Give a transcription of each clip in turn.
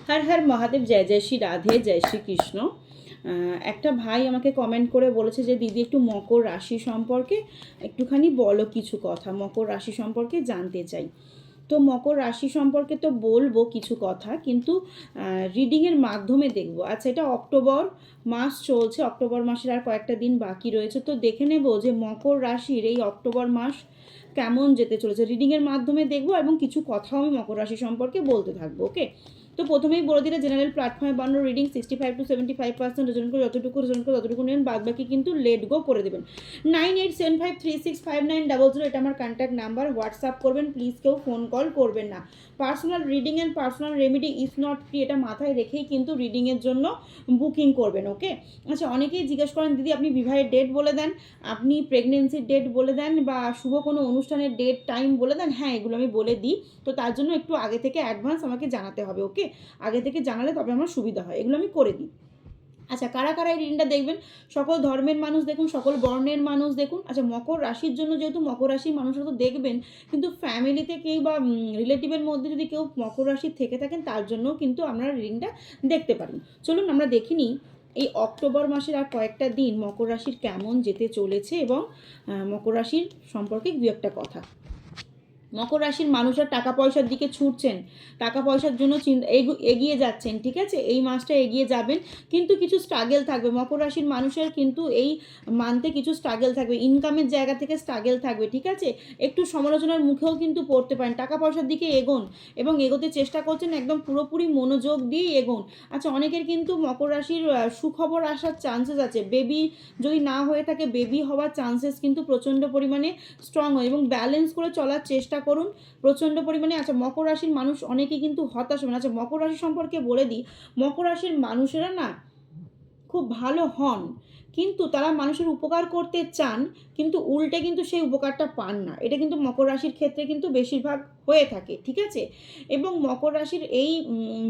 হর হর মহাদেব, জয় জয় শ্রী রাধে, জয় শ্রীকৃষ্ণ। একটা ভাই আমাকে কমেন্ট করে বলেছে যে দিদি একটু মকর রাশি সম্পর্কে একটুখানি বলো কিছু কথা, মকর রাশি সম্পর্কে জানতে চাই। তো মকর রাশি সম্পর্কে তো বলবো কিছু কথা, কিন্তু রিডিংয়ের মাধ্যমে দেখব। আচ্ছা, এটা অক্টোবর মাস চলছে, অক্টোবর মাসের আর কয়েকটা দিন বাকি রয়েছে, তো দেখে নেব যে মকর রাশির এই অক্টোবর মাস কেমন যেতে চলেছে। রিডিংয়ের মাধ্যমে দেখব এবং কিছু কথাও আমি মকর রাশি সম্পর্কে বলতে থাকবো। ওকে, তো প্রথমেই বলে দিলে জেনারেল প্ল্যাটফর্মে বানানো রিডিং 65 to 75% রেজনেট করে যতটুকু নেন, বাদ বাকি কিন্তু লেট গো করে দেবেন। 9875365900 এটা আমার কন্ট্যাক্ট নাম্বার, হোয়াটসঅ্যাপ করবেন প্লিজ, কেউ ফোন কল করবেন না। Personal reading and personal remedy is not free, এটা মাথায় রেখেই কিন্তু রিডিংয়ের জন্য বুকিং করবেন। ওকে, আচ্ছা, অনেকেই জিজ্ঞেস করেন দিদি আপনি বিবাহের ডেট বলে দেন, আপনি প্রেগনেন্সির ডেট বলে দেন, বা শুভ কোনো অনুষ্ঠানের ডেট টাইম বলে দেন। হ্যাঁ, এগুলো আমি বলে দিই, তো তার জন্য একটু আগে থেকে অ্যাডভান্স আমাকে জানাতে হবে। ওকে, আগে থেকে জানালে তবে আমার সুবিধা হয়, এগুলো আমি করে দিই। আচ্ছা, কারা কারা এই রিডিংটা দেখবেন? সকল ধর্মের মানুষ দেখুন, সকল বর্ণের মানুষ দেখুন। আচ্ছা, মকর রাশির জন্য যেহেতু মকর রাশির মানুষরা তো দেখবেন, কিন্তু ফ্যামিলিতে কেউ বা রিলেটিভের মধ্যে যদি কেউ মকর রাশির থেকে থাকেন, তার জন্যও কিন্তু আপনারা রিডিংটা দেখতে পারেন। চলুন আমরা দেখে নিই এই অক্টোবর মাসের আর কয়েকটা দিন মকর রাশির কেমন যেতে চলেছে, এবং মকর রাশির সম্পর্কে দু একটা কথা। মকর রাশির মানুষরা টাকা পয়সার দিকে ছুটছেন, টাকা পয়সার জন্য এগিয়ে যাচ্ছেন, ঠিক আছে, এই মাসটা এগিয়ে যাবেন, কিন্তু কিছু স্ট্রাগেল থাকবে। মকর রাশির মানুষের কিন্তু এই মান্থে কিছু স্ট্রাগেল থাকবে, ইনকামের জায়গা থেকে স্ট্রাগেল থাকবে, ঠিক আছে, একটু সমালোচনার মুখেও কিন্তু পড়তে পারেন। টাকা পয়সার দিকে এগোন এবং এগোতে চেষ্টা করছেন, একদম পুরোপুরি মনোযোগ দিয়ে এগোন। আচ্ছা, অনেকের কিন্তু মকর রাশির সুখবর আসার চান্সেস আছে, বেবি যদি না হয়ে থাকে বেবি হওয়ার চান্সেস কিন্তু প্রচণ্ড পরিমাণে স্ট্রং হয়, এবং ব্যালেন্স করে চলার চেষ্টা করুন প্রচণ্ড পরিমাণে। আচ্ছা, মকর রাশির মানুষ অনেকেই কিন্তু হতাশ হবেন। আচ্ছা, মকর রাশি সম্পর্কে বলে দিই, মকর রাশির মানুষেরা না খুব ভালো হন, কিন্তু তারা মানুষের উপকার করতে চান, কিন্তু উল্টে কিন্তু সেই উপকারটা পান না। এটা কিন্তু মকর রাশির ক্ষেত্রে কিন্তু বেশিরভাগ হয়ে থাকে, ঠিক আছে। এবং মকর রাশির এই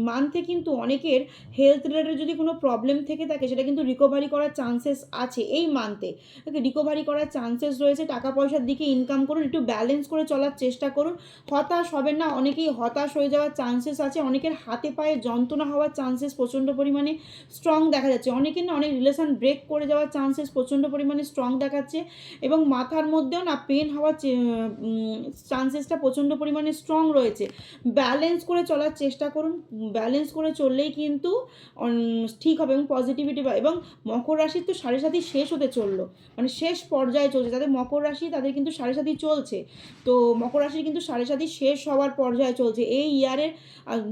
মান্থে কিন্তু অনেকের হেলথ রিলেটেড যদি কোনো প্রবলেম থেকে থাকে, সেটা কিন্তু রিকভারি করার চান্সেস আছে এই মান্থে। ওকে, রিকভারি করার চান্সেস রয়েছে। টাকা পয়সার দিকে ইনকাম করুন, একটু ব্যালেন্স করে চলার চেষ্টা করুন, হতাশ হবেন না। অনেকেই হতাশ হয়ে যাওয়ার চান্সেস আছে, অনেকের হাতে পায়ে যন্ত্রণা হওয়ার চান্সেস প্রচণ্ড পরিমাণে স্ট্রং দেখা যাচ্ছে, অনেকের না অনেক রিলেশন ব্রেক করে যাওয়ার চান্সেস প্রচণ্ড পরিমাণে স্ট্রং দেখাচ্ছে, এবং মাথার মধ্যেও না পেন হওয়ার চান্সেসটা প্রচণ্ড পরিমাণে স্ট্রং রয়েছে। ব্যালেন্স করে চলার চেষ্টা করুন, ব্যালেন্স করে চললেই কিন্তু ঠিক হবে এবং পজিটিভিটি পাবে। এবং মকর রাশির তো সাড়ে সাথী শেষ হতে চললো, মানে শেষ পর্যায়ে চলছে, যাদের মকর রাশি তাদের কিন্তু সাড়ে সাথী চলছে। তো মকর রাশির কিন্তু সাড়ে সাথী শেষ হওয়ার পর্যায়ে চলছে এই ইয়ারের।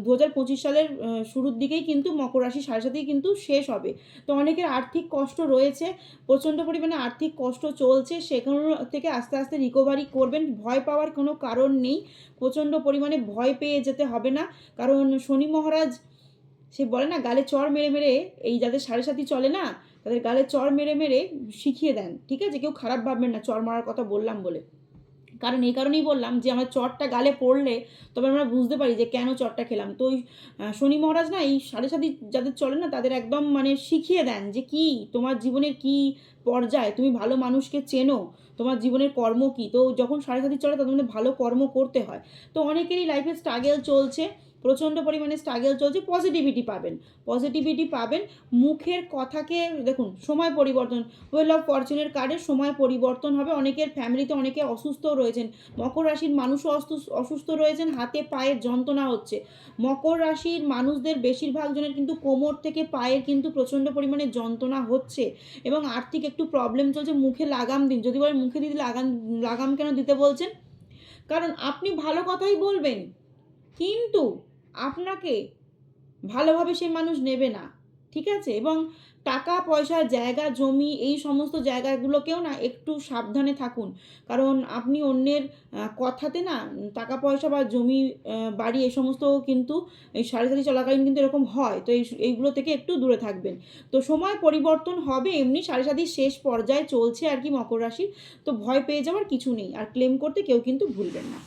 2025 সালের শুরুর দিকেই কিন্তু মকর রাশি সাড়ে সাথী কিন্তু শেষ হবে। তো অনেকের আর্থিক কষ্ট রয়েছে, প্রচণ্ড পরিমাণে আর্থিক কষ্ট চলছে, সেখান থেকে আস্তে আস্তে রিকভারি করবেন। ভয় পাওয়ার কোনো কারণ নেই, প্রচণ্ড পরিমাণে ভয় পেয়ে যেতে হবে না, কারণ শনি মহারাজ সে বলে না গালে চড় মেরে মেরে, এই যাদের সাড়ে সাথী চলে না তাদের গালে চড় মেরে মেরে শিখিয়ে দেন, ঠিক আছে। কেউ খারাপ ভাববেন না চড় মারার কথা বললাম বলে, কারণ এই কারণেই বললাম যে আমার চটটা গালে পড়লে তবে আমরা বুঝতে পারি যে কেন চটটা খেলাম। তো ওই শনি মহারাজ না এই সাড়ে সাথী যাদের চলে না তাদের একদম মানে শিখিয়ে দেন যে কি তোমার জীবনের কি পর্যায়ে, তুমি ভালো মানুষকে চেনো, তোমার জীবনের কর্ম কী। তো যখন সাড়ে সাথী চলে তাদের মধ্যে ভালো কর্ম করতে হয়। তো অনেকেরই লাইফে স্ট্রাগেল চলছে, প্রচণ্ড পরিমাণে স্ট্রাগেল চলছে, পজিটিভিটি পাবেন, পজিটিভিটি পাবেন। মুখের কথাকে দেখুন, সময় পরিবর্তন, ওয়েল অফ ফরচুনের কার্ডের সময় পরিবর্তন হবে। অনেকের ফ্যামিলিতে অনেকে অসুস্থ রয়েছেন, মকর রাশির মানুষও অসুস্থ রয়েছেন, হাতে পায়ের যন্ত্রণা হচ্ছে। মকর রাশির মানুষদের বেশিরভাগ জনের কিন্তু কোমর থেকে পায়ের কিন্তু প্রচণ্ড পরিমাণে যন্ত্রণা হচ্ছে, এবং আর্থিক একটু প্রবলেম চলছে। মুখে লাগাম দিন, যদি বলেন মুখে দিদি লাগাম কেন দিতে বলছেন, কারণ আপনি ভালো কথাই বলবেন, কিন্তু আপনাকে ভালোভাবে সেই মানুষ নেবে না, ঠিক আছে। এবং টাকা পয়সা জায়গা জমি এই সমস্ত জায়গাগুলোকেও না একটু সাবধানে থাকুন, কারণ আপনি অন্যের কথাতে না টাকা পয়সা বা জমি বাড়ি এই সমস্ত কিন্তু এই সাড়ে সাথী চলাকালীন কিন্তু এরকম হয়। তো এইগুলো থেকে একটু দূরে থাকবেন। তো সময় পরিবর্তন হবে, এমনি সাড়ে সাথীর শেষ পর্যায়ে চলছে আর কি মকর রাশি। তো ভয় পেয়ে যাওয়ার কিছু নেই, আর ক্লেম করতে কেউ কিন্তু ভুলবেন না।